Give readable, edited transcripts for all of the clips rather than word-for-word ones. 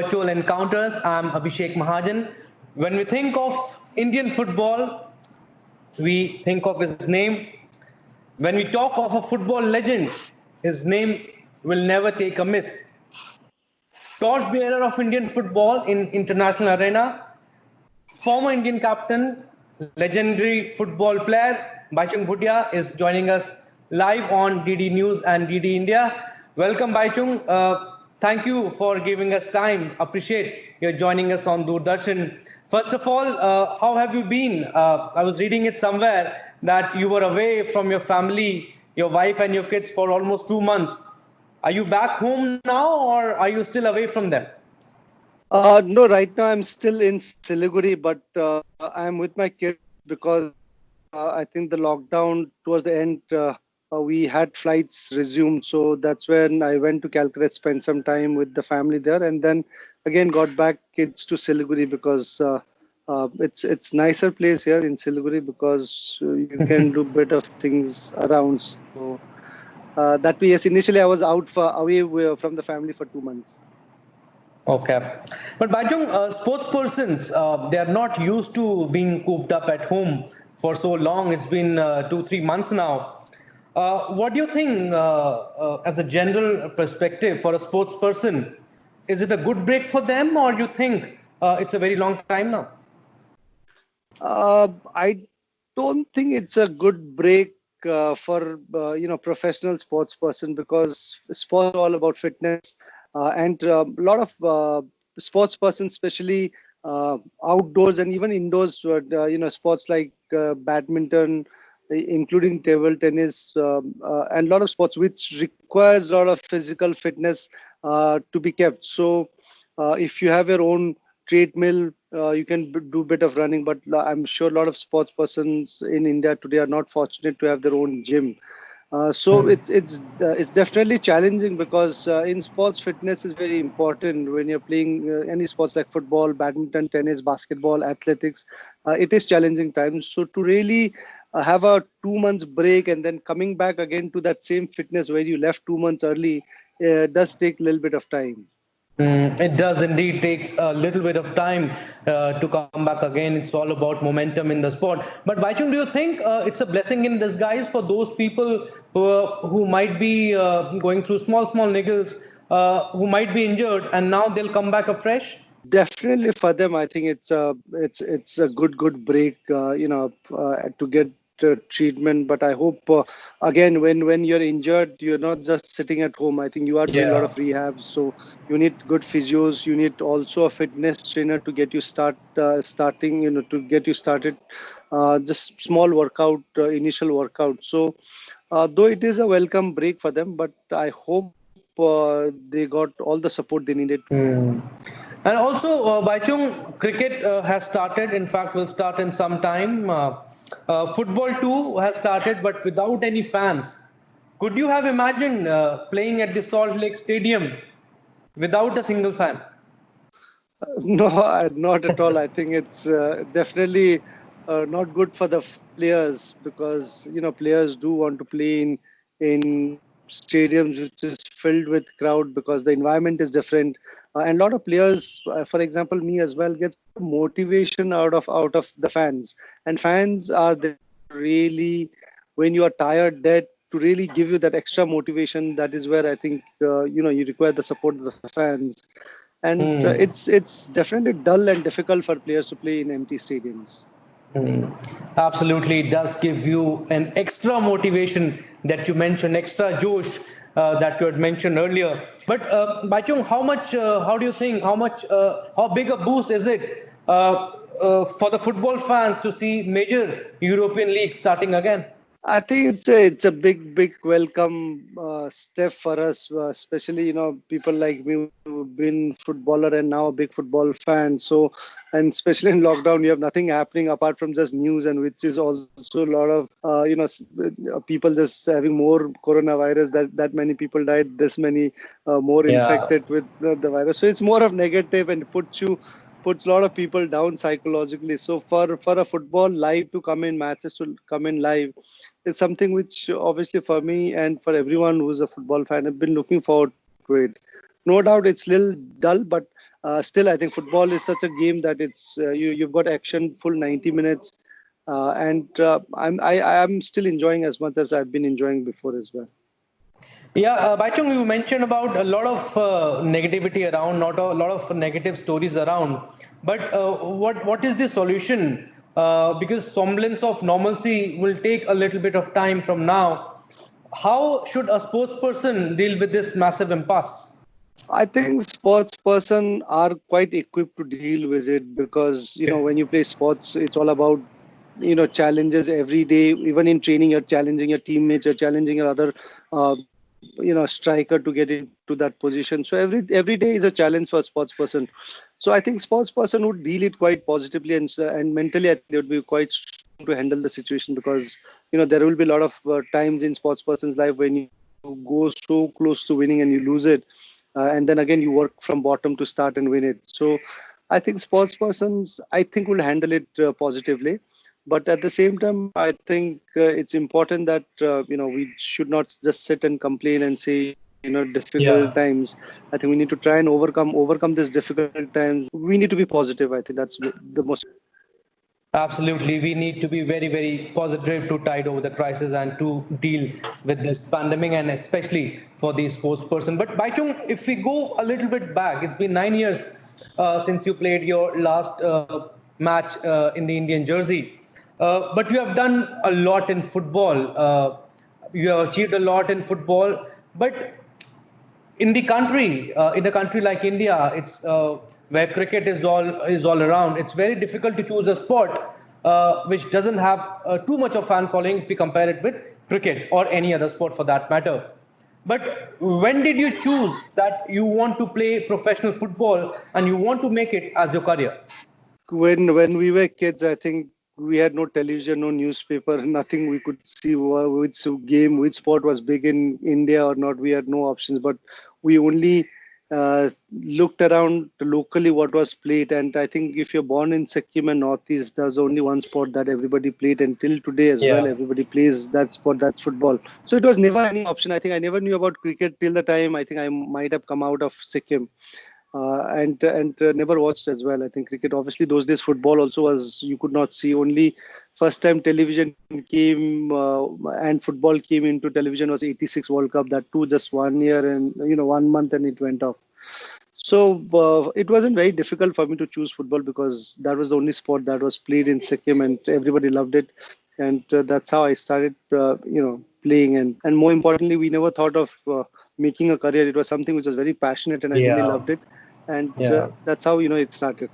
Virtual Encounters. I'm Abhishek Mahajan. When we think of Indian football, we think of his name. When we talk of a football legend, his name will never take a miss. Torchbearer of Indian football in international arena, former Indian captain, legendary football player BHAICHUNG Bhutia is joining us live on DD News and DD India. Welcome, BHAICHUNG. Thank you for giving us time. Appreciate you joining us on Doordarshan. First of all, how have you been? I was reading it somewhere that you were away from your family, your wife and your kids for almost 2 months. Are you back home now, or are you still away from them? No, right now I'm still in Siliguri, but I'm with my kids because I think the lockdown towards the end, we had flights resumed. So that's when I went to Calcutta, spent some time with the family there, and then again got back kids to Siliguri because it's nicer place here in Siliguri because you can do better things around. So that way, yes, initially I was away from the family for 2 months. Okay. But BHAICHUNG, sports persons, they are not used to being cooped up at home for so long. It's been 2-3 months now. What do you think, as a general perspective for a sports person? Is it a good break for them, or you think it's a very long time now? I don't think it's a good break for professional sports person because sports are all about fitness and a lot of sports persons, especially outdoors and even indoors, sports like badminton, including table tennis, and a lot of sports which requires a lot of physical fitness to be kept. So if you have your own treadmill, you can do a bit of running, but I'm sure a lot of sports persons in India today are not fortunate to have their own gym. So it's definitely challenging because in sports fitness is very important when you're playing any sports like football, badminton, tennis, basketball, athletics. It is challenging times. So to really have a 2 months break and then coming back again to that same fitness where you left 2 months early does take a little bit of time. It does indeed takes a little bit of time to come back again. It's all about momentum in the sport. But BHAICHUNG, do you think it's a blessing in disguise for those people who might be going through small niggles, who might be injured, and now they'll come back afresh? Definitely for them, I think it's a good break, to get treatment. But I hope again when you're injured, you're not just sitting at home. I think you are doing a lot of rehab, so you need good physios. You need also a fitness trainer to get you starting. To get you started. Just small workout, initial workout. So though it is a welcome break for them, but I hope they got all the support they needed. And also, BHAICHUNG, cricket has started. In fact, will start in some time. Football too has started, but without any fans. Could you have imagined playing at the Salt Lake Stadium without a single fan? No, not at all. I think it's definitely not good for the players because players do want to play in stadiums which is filled with crowd because the environment is different. And a lot of players, for example, me as well, gets motivation out of the fans. And fans are there really when you are tired, dead, to really give you that extra motivation. That is where I think you require the support of the fans. And it's definitely dull and difficult for players to play in empty stadiums. Absolutely, it does give you an extra motivation that you mentioned, extra josh that you had mentioned earlier. But BHAICHUNG, how do you think, how big a boost is it for the football fans to see major European leagues starting again? I think it's a big welcome step for us, especially people like me who've been footballer and now a big football fan. So, and especially in lockdown, you have nothing happening apart from just news, and which is also a lot of people just having more coronavirus. That many people died, this many more infected with the virus. So it's more of negative and puts a lot of people down psychologically. So for a football live to come in, matches to come in live, is something which obviously for me and for everyone who's a football fan, I've been looking forward to it. No doubt it's a little dull, but Still, I think football is such a game that you've got action full 90 minutes, and I'm still enjoying as much as I've been enjoying before as well. Yeah, Baichung, you mentioned about a lot of negativity around, not a lot of negative stories around. But what is the solution? Because semblance of normalcy will take a little bit of time from now. How should a sports person deal with this massive impasse? I think sports person are quite equipped to deal with it because when you play sports, it's all about challenges every day. Even in training, you're challenging your teammates, you're challenging your other uh, striker to get into that position. So every day is a challenge for a sports person. So I think sports person would deal it quite positively and mentally I think they would be quite strong to handle the situation because there will be a lot of times in sports person's life when you go so close to winning and you lose it, and then again you work from bottom to start and win it. So I think sports persons I think will handle it positively. But at the same time, I think it's important that we should not just sit and complain and say difficult Yeah. times. I think we need to try and overcome these difficult times. We need to be positive. I think that's the most. Absolutely. We need to be very, very positive to tide over the crisis and to deal with this pandemic and especially for the sports person. But Baichung, if we go a little bit back, it's been 9 years since you played your last match in the Indian jersey. But you have done a lot in football. You have achieved a lot in football. But in a country like India, it's where cricket is all around. It's very difficult to choose a sport which doesn't have too much of fan following if we compare it with cricket or any other sport for that matter. But when did you choose that you want to play professional football and you want to make it as your career? When we were kids, I think we had no television, no newspaper, nothing we could see which game, which sport was big in India or not. We had no options, but we only looked around locally what was played. And I think if you're born in Sikkim and Northeast, there's only one sport that everybody played, and till today as well, Yeah. everybody plays that sport, that's football. So it was never any option. I think I never knew about cricket till the time I think I might have come out of Sikkim, and never watched as well. I think cricket, obviously, those days football also was you could not see. Only first time television came and football came into television was '86 World Cup. That too just 1 year and 1 month and it went off. So it wasn't very difficult for me to choose football because that was the only sport that was played in Sikkim and everybody loved it. And that's how I started, playing. And more importantly, we never thought of making a career. It was something which was very passionate and I really Yeah. loved it. And Yeah. that's how, it started.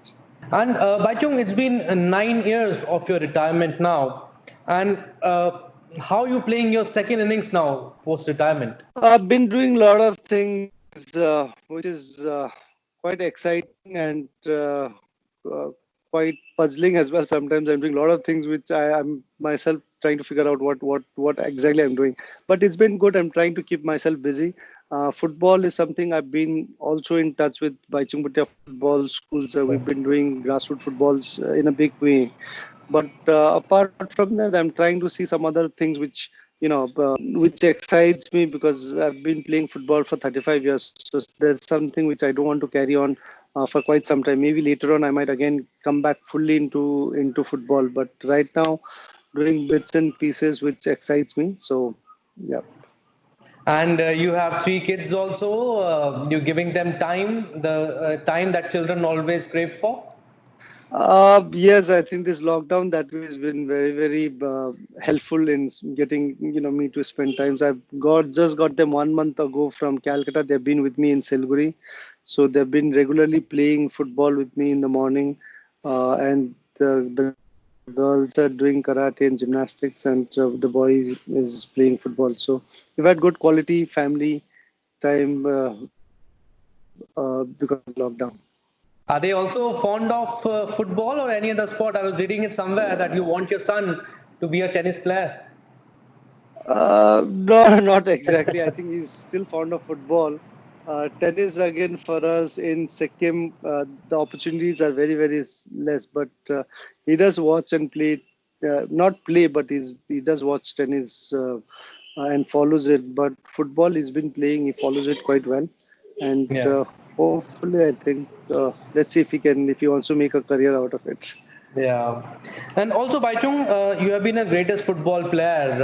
And Baichung, it's been 9 years of your retirement now. And how you playing your second innings now post retirement? I've been doing a lot of things, which is quite exciting and uh, quite puzzling as well. Sometimes I'm doing a lot of things which I'm myself trying to figure out what exactly I'm doing. But it's been good. I'm trying to keep myself busy. Football is something I've been also in touch with BHAICHUNG football schools. We've been doing grassroots footballs in a big way. But apart from that, I'm trying to see some other things which excites me because I've been playing football for 35 years. So there's something which I don't want to carry on for quite some time. Maybe later on I might again come back fully into football. But right now, doing bits and pieces which excites me. So yeah. And you have three kids also. You're giving them time, the time that children always crave for. Yes, I think this lockdown that has been very, very helpful in getting me to spend times. I've just got them 1 month ago from Calcutta. They've been with me in Siliguri, so they've been regularly playing football with me in the morning, and the girls are doing karate and gymnastics, and the boy is playing football. So we've had good quality family time because of lockdown. Are they also fond of football or any other sport? I was reading it somewhere that you want your son to be a tennis player. No, not exactly. I think he's still fond of football. Tennis, again, for us in Sikkim, the opportunities are very, very less. But he does watch and play, not play, but he does watch tennis and follows it. But football, he's been playing, he follows it quite well. And Yeah. Hopefully, I think let's see if he wants to make a career out of it. Yeah, and also Baichung, you have been the greatest football player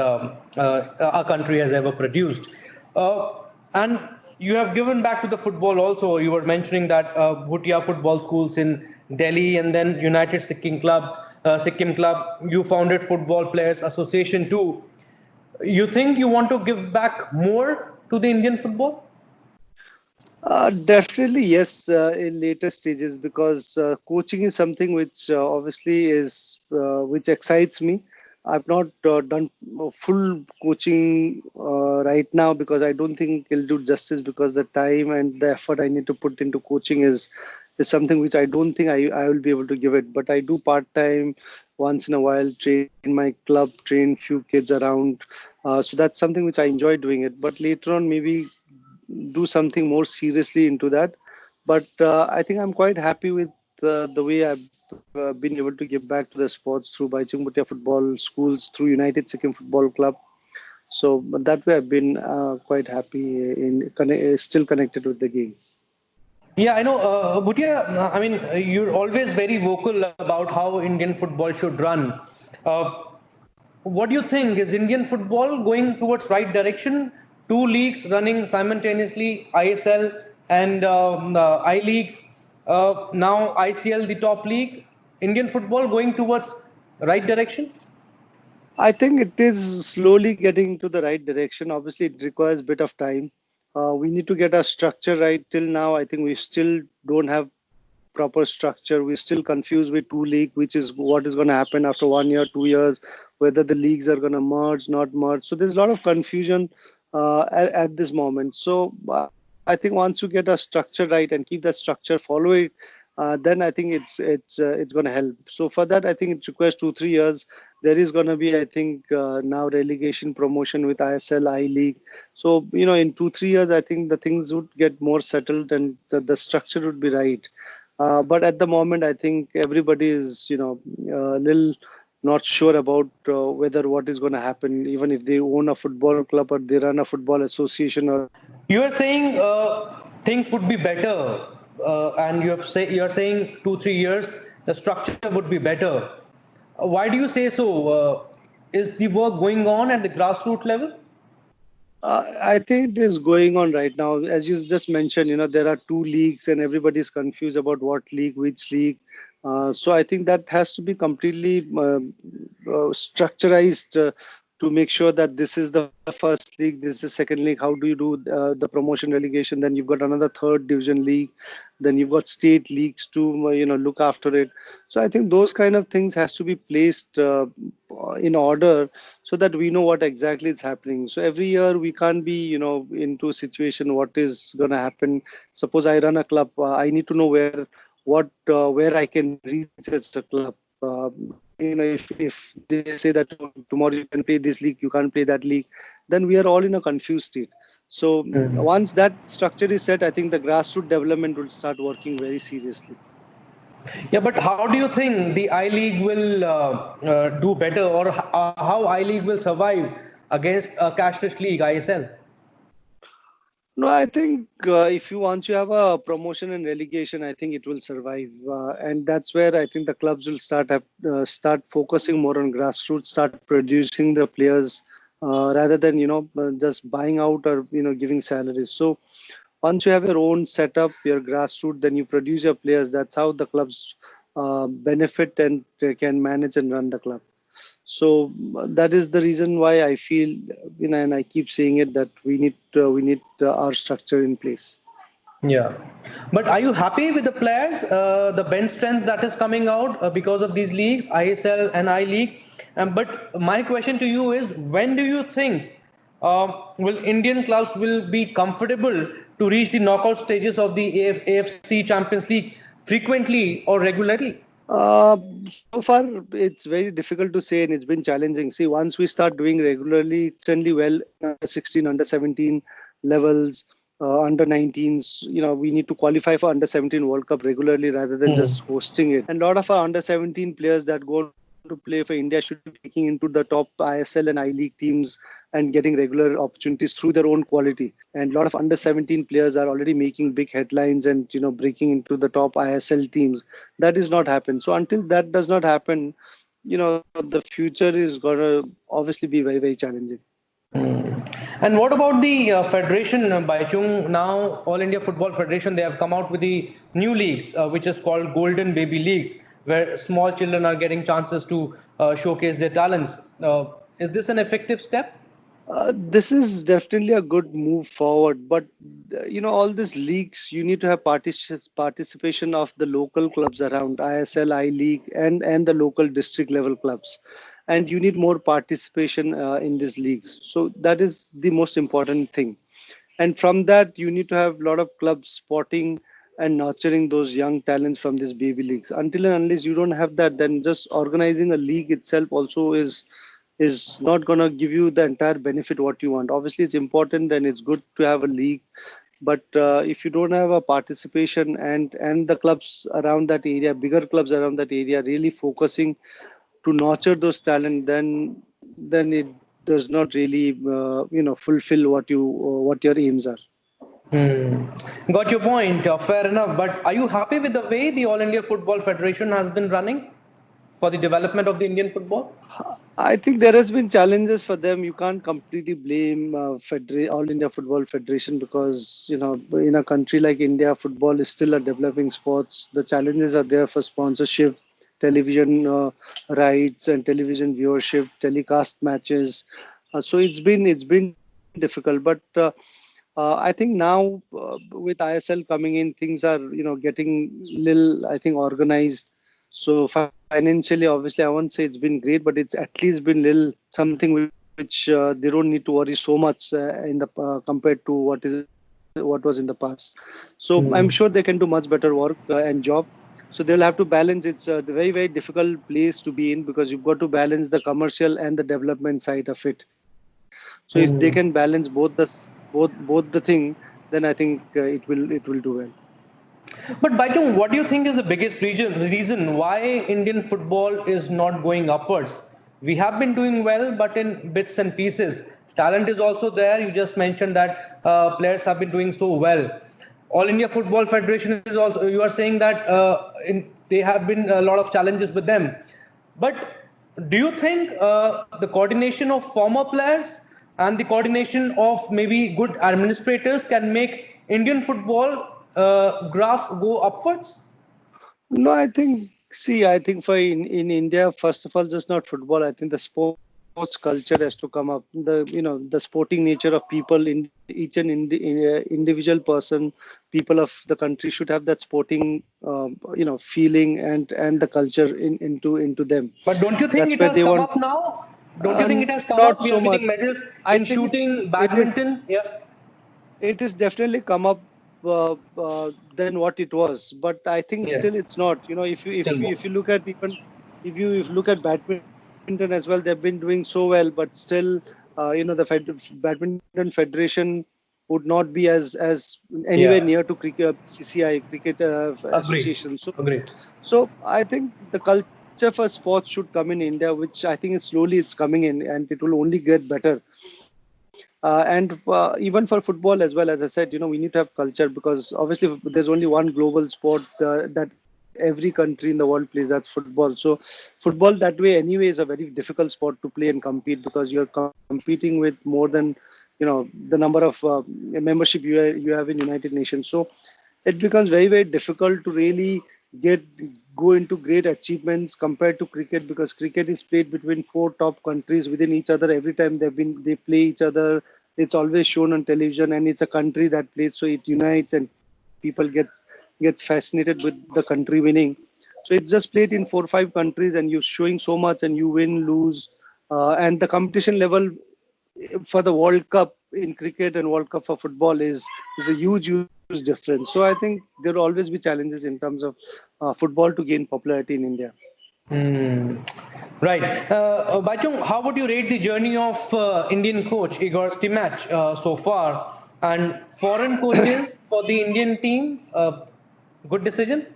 our country has ever produced, and you have given back to the football also. You were mentioning that Bhutia football schools in Delhi and then United Sikkim Club. You founded Football Players Association too. You think you want to give back more to the Indian football? Definitely, yes, in later stages because coaching is something which obviously which excites me. I've not done full coaching right now because I don't think it'll do justice because the time and the effort I need to put into coaching is something which I don't think I will be able to give it. But I do part time once in a while, train my club, train few kids around. So that's something which I enjoy doing it. But later on, maybe do something more seriously into that. But I think I'm quite happy with the way I've been able to give back to the sports through Baichung Bhutia football schools, through United Sikkim Football Club. So but that way I've been quite happy still connected with the game. Yeah, I know, Bhutia. I mean, you're always very vocal about how Indian football should run. Uh, what do you think? Is Indian football going towards right direction? Two leagues running simultaneously, ISL and ILeague. Now ICL, the top league. Indian football going towards right direction? I think it is slowly getting to the right direction. Obviously, it requires a bit of time. We need to get our structure right. Till now, I think we still don't have proper structure. We're still confused with two league, which is what is going to happen after 1 year, 2 years, whether the leagues are going to merge, not merge. So there's a lot of confusion at this moment. So I think once you get a structure right and keep that structure, follow it, then I think it's going to help. So for that, I think it requires 2 3 years. There is going to be, I think, now relegation promotion with ISL, I-League. So in 2 3 years, I think the things would get more settled and the structure would be right. But at the moment, I think everybody is, a little not sure about whether what is going to happen, even if they own a football club or they run a football association. Or You are saying things would be better, and you are saying 2 3 years the structure would be better. Why do you say so? Is the work going on at the grassroots level? I think it is going on right now. As you just mentioned, there are two leagues and everybody is confused about what league, which league. So I think that has to be completely structurized to make sure that this is the first league, this is second league. How do you do the promotion relegation? Then you've got another third division league. Then you've got state leagues to look after it. So I think those kind of things has to be placed in order so that we know what exactly is happening. So every year we can't be into a situation what is going to happen. Suppose I run a club, I need to know where I can reach as a club. If they say that tomorrow you can play this league, you can't play that league, then we are all in a confused state. So once that structure is set, I think the grassroots development will start working very seriously. Yeah, but how do you think the I League will do better, or how I League will survive against a cashless league, ISL? No, I think if you want to have a promotion and relegation, I think it will survive, and that's where I think the clubs will start focusing more on grassroots, start producing the players rather than just buying out or giving salaries. So once you have your own setup, your grassroots, then you produce your players. That's how the clubs benefit and can manage and run the club. So that is the reason why I feel, and I keep saying it, that we need our structure in place. Yeah, but are you happy with the players, the bench strength that is coming out because of these leagues, ISL and I League? But my question to you is, when do you think will Indian clubs will be comfortable to reach the knockout stages of the AFC Champions League frequently or regularly? Uh, so far, it's very difficult to say, and it's been challenging. See, once we start doing regularly, extremely well, under 16, under 17 levels, under 19s, we need to qualify for under 17 World Cup regularly rather than just hosting it. And a lot of our under 17 players that go to play for India should be taking into the top ISL and I League teams and getting regular opportunities through their own quality. And a lot of under 17 players are already making big headlines and breaking into the top ISL teams. That is not happen. So until that does not happen, the future is gonna obviously be very, very challenging. And what about the federation, Baichung? Now, All India Football Federation, they have come out with the new leagues, which is called Golden Baby Leagues, where small children are getting chances to showcase their talents. Is this an effective step? This is definitely a good move forward, but all these leagues, you need to have participation of the local clubs around ISL, ILeague, and the local district level clubs, and you need more participation in these leagues. So that is the most important thing, and from that you need to have a lot of clubs spotting and nurturing those young talents from these baby leagues. Until and unless you don't have that, then just organizing a league itself also is not going to give you the entire benefit what you want. Obviously, it's important and it's good to have a league, but if you don't have a participation and the clubs around that area, bigger clubs around that area, really focusing to nurture those talent, then it does not really fulfill what your aims are. Hmm. Got your point. Fair enough. But are you happy with the way the All India Football Federation has been running for the development of the Indian football? I think there has been challenges for them. You can't completely blame All India Football Federation because in a country like India, football is still a developing sport. The challenges are there for sponsorship, television rights, and television viewership, telecast matches. So it's been difficult, but I think now with ISL coming in, things are getting little, I think, organized. So financially, obviously, I won't say it's been great, but it's at least been little something which they don't need to worry so much in the compared to what was in the past. So I'm sure they can do much better work and job. So they'll have to balance. It's a very, very difficult place to be in because you've got to balance the commercial and the development side of it. So if they can balance both the thing, then I think it will do well. But Baichung, what do you think is the biggest reason why Indian football is not going upwards? We have been doing well, but in bits and pieces. Talent is also there. You just mentioned that players have been doing so well. All India Football Federation is also. You are saying that they have been a lot of challenges with them. But do you think the coordination of former players and the coordination of maybe good administrators can make Indian football graph go upwards? No, I think for in India, first of all, just not football. I think the sports culture has to come up. The sporting nature of people in each and individual person, people of the country should have that sporting, feeling and the culture into them. But don't you think That's it where has they come want. up now? Don't you think it has come Not up? We so are much. getting medals I in think shooting, it is. badminton. Yeah. It is definitely come up than what it was, but I think Yeah. still it's not. If you Still if you more. if you look at even if you look at badminton as well, they've been doing so well, but still, the badminton federation would not be as anywhere Yeah. near to cricket CCI cricket Agree. association. So Agree. so I think the culture for sports should come in India, which I think it's coming in, and it will only get better. And even for football as well, as I said, we need to have culture because obviously there's only one global sport that every country in the world plays. That's football. So football that way anyway is a very difficult sport to play and compete because you're competing with more than the number of membership you have in United Nations. So it becomes very, very difficult to really get go into great achievements compared to cricket because cricket is played between four top countries within each other. Every time they play each other, it's always shown on television, and it's a country that plays, so it unites and people gets fascinated with the country winning. So it's just played in 4 or 5 countries, and you're showing so much, and you win, lose, and the competition level for the World Cup in cricket and World Cup for football is a huge difference. So I think there will always be challenges in terms of football to gain popularity in India. Hmm. Right. Baichung, how would you rate the journey of Indian coach Igor Stimac so far and foreign coaches for the Indian team? Good decision?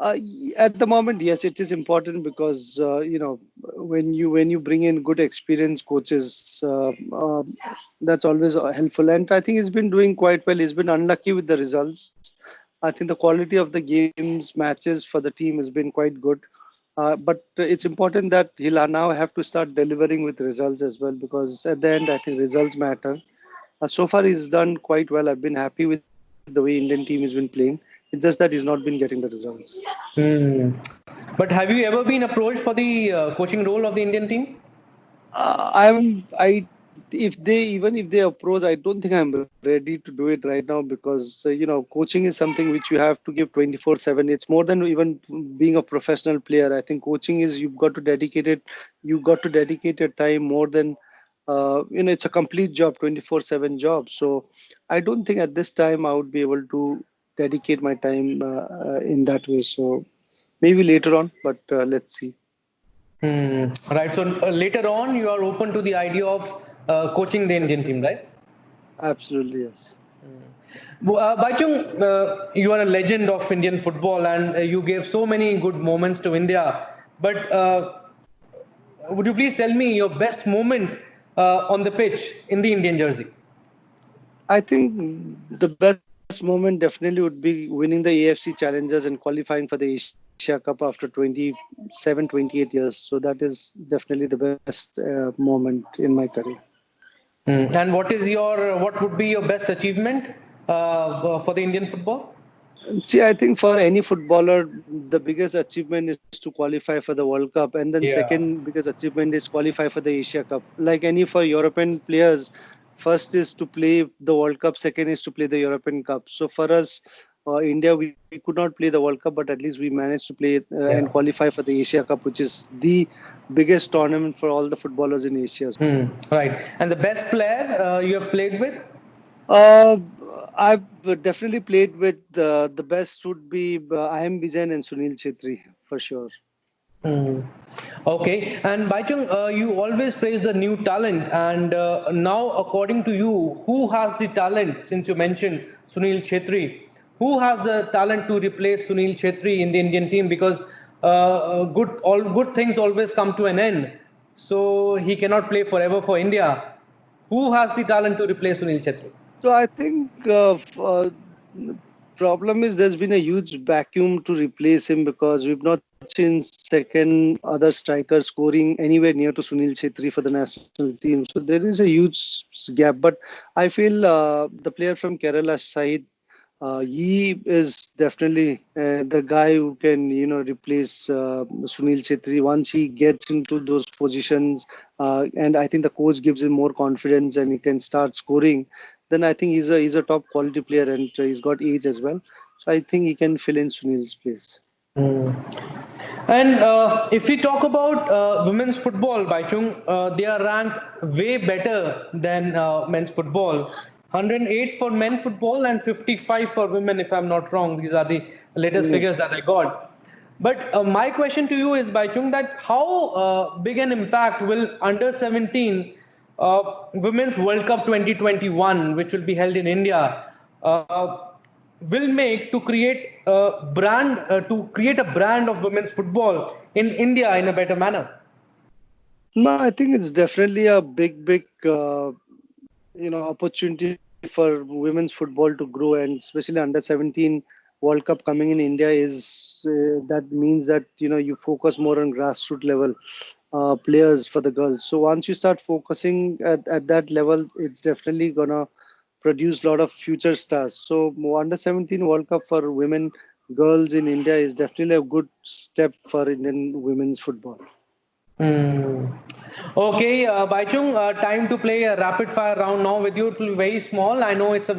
At the moment, yes, it is important because when you bring in good experienced coaches, that's always helpful. And I think he's been doing quite well. He's been unlucky with the results. I think the quality of the games matches for the team has been quite good. But it's important that he'll now have to start delivering with results as well, because at the end, I think results matter. So far, he's done quite well. I've been happy with the way Indian team has been playing. It's just that he's not been getting the results. Hmm. But have you ever been approached for the coaching role of the Indian team? If they approach, I don't think I'm ready to do it right now, because coaching is something which you have to give 24/7. It's more than even being a professional player. I think coaching is, you've got to dedicate it. You've got to dedicate your time more than it's a complete job, 24/7 job. So I don't think at this time I would be able to dedicate my time in that way. So maybe later on, but let's see. Right. So later on, you are open to the idea of coaching the Indian team, right? Absolutely, yes. Baichung, you are a legend of Indian football, and you gave so many good moments to India. But would you please tell me your best moment on the pitch in the Indian jersey? I think the best moment definitely would be winning the AFC Challengers and qualifying for the Asia Cup after 27, 28 years. So that is definitely the best moment in my career. And what would be your best achievement for the Indian football? See, I think for any footballer, the biggest achievement is to qualify for the World Cup, and then Yeah. second biggest achievement is qualify for the Asia Cup. Like any for European players, first is to play the World Cup, second is to play the European Cup. So for us, India, we could not play the World Cup, but at least we managed to play and Yeah. qualify for the Asia Cup, which is the biggest tournament for all the footballers in Asia. Right. And the best player you have played with? Uh, I've definitely played with the best would be I am Bijan and Sunil Chetri for sure. Hmm. Okay. And Baichung, you always praise the new talent. And now, according to you, who has the talent? Since you mentioned Sunil Chetri, who has the talent to replace Sunil Chetri in the Indian team? Because all good things always come to an end. So he cannot play forever for India. Who has the talent to replace Sunil Chetri? So I think problem is there's been a huge vacuum to replace him, because we've not seen second other striker scoring anywhere near to Sunil Chetri for the national team. So there is a huge gap. But I feel the player from Kerala, Saeed, he is definitely the guy who can, replace Sunil Chetri once he gets into those positions. And I think the coach gives him more confidence and he can start scoring. Then I think he's a top quality player, and he's got age as well. So I think he can fill in Sunil's place. Hmm. And if we talk about women's football, Baichung, they are ranked way better than men's football. 108 for men football and 55 for women, if I'm not wrong. These are the latest figures Yes. that I got. But my question to you is, Baichung, that how big an impact will under 17 Women's World Cup 2021, which will be held in India, will make to create a brand of women's football in India in a better manner? No, I think it's definitely a big, opportunity for women's football to grow, and especially under 17 World Cup coming in India is that means that you focus more on grassroots level players for the girls. So once you start focusing at that level, it's definitely gonna produce a lot of future stars. So under 17 World Cup for women girls in India is definitely a good step for Indian women's football. Hmm. Okay, Baichung, time to play a rapid fire round now with you. It will be very small. I know it's a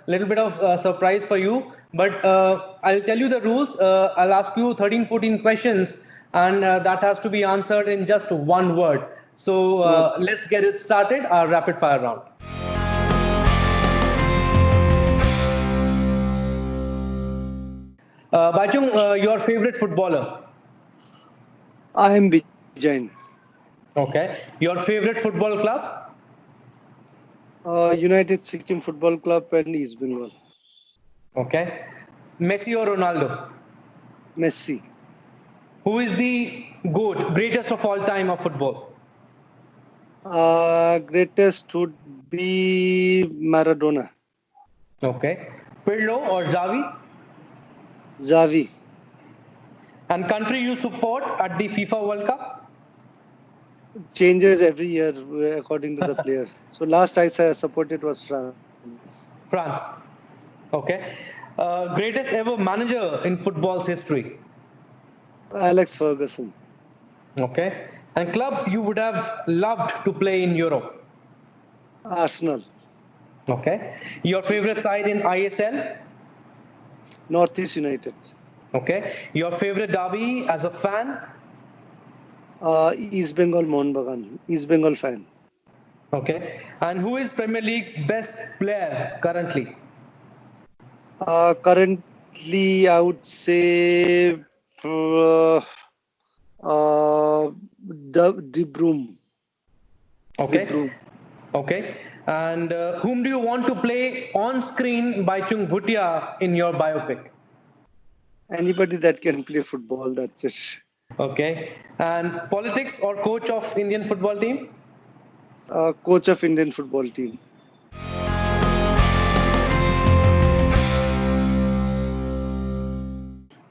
little bit of surprise for you, but I'll tell you the rules. I'll ask you 13, 14 questions, and that has to be answered in just one word. So Uh, let's get it started. Our rapid fire round. Baichung, your favorite footballer? I am Bijain. Okay. Your favorite football club? United Sikkim Football Club and East Bengal. Okay. Messi or Ronaldo? Messi. Who is the GOAT, greatest of all time of football? Greatest would be Maradona. Okay. Pirlo or Xavi? Xavi. And country you support at the FIFA World Cup? Changes every year according to the players. So last I supported was France. France. Okay. Greatest ever manager in football's history? Alex Ferguson. Okay. And club you would have loved to play in Europe? Arsenal. Okay. Your favorite side in ISL? Northeast United. Okay. Your favorite derby as a fan? East Bengal Mohun Bagan. East Bengal fan. Okay. And who is Premier League's best player currently? Currently, I would say De Bruyne. Okay. De Bruyne. Okay. And whom do you want to play on screen BHAICHUNG BHUTIA in your biopic? Anybody that can play football, that's it. Okay. And politics or coach of Indian football team? Coach of Indian football team.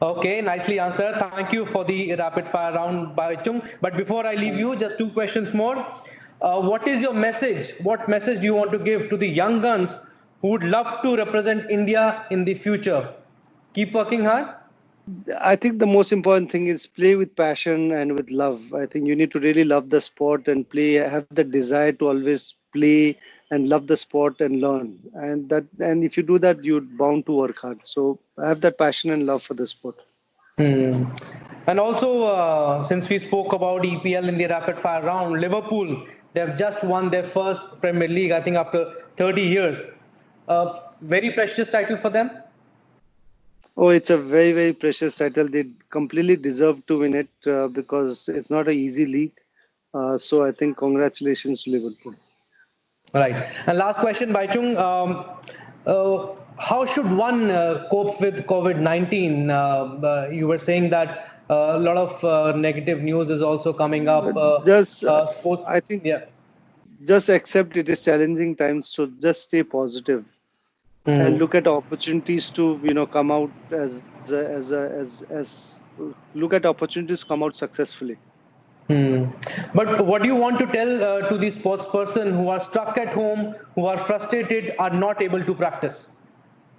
Okay, nicely answered. Thank you for the rapid fire round, BHAICHUNG. But before I leave you, just two questions more. What is your message? What message do you want to give to the young guns who would love to represent India in the future? Keep working hard. I think the most important thing is play with passion and with love. I think you need to really love the sport and play, have the desire to always play and love the sport and learn. And if you do that, you're bound to work hard. So have that passion and love for the sport. And also, since we spoke about EPL in the rapid fire round, Liverpool, they have just won their first Premier League, I think, after 30 years. Very precious title for them. Oh, it's a very, very precious title. They completely deserve to win it because it's not an easy league. So I think congratulations to Liverpool. Right. And last question, BHAICHUNG. How should one cope with COVID-19? You were saying that a lot of negative news is also coming up. Sports, I think, yeah. just accept it is challenging times. So just stay positive and look at opportunities to come out as look at opportunities come out successfully. But what do you want to tell to the sports person who are stuck at home, who are frustrated, are not able to practice?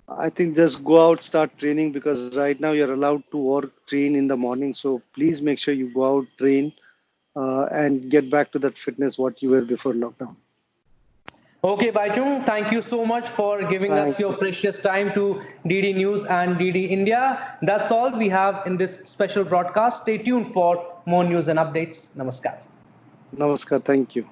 I think just go out, start training, because right now you're allowed to train in the morning. So please make sure you go out, train, and get back to that fitness what you were before lockdown. Okay, BHAICHUNG, thank you so much for giving us your precious time to DD News and DD India. That's all we have in this special broadcast. Stay tuned for more news and updates. Namaskar. Namaskar. Thank you.